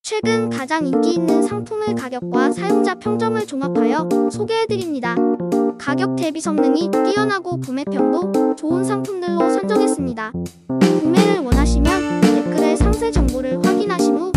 최근 가장 인기 있는 상품을 가격과 사용자 평점을 종합하여 소개해드립니다. 가격 대비 성능이 뛰어나고 구매평도 좋은 상품들로 선정했습니다. 구매를 원하시면 댓글에 상세 정보를 확인하신 후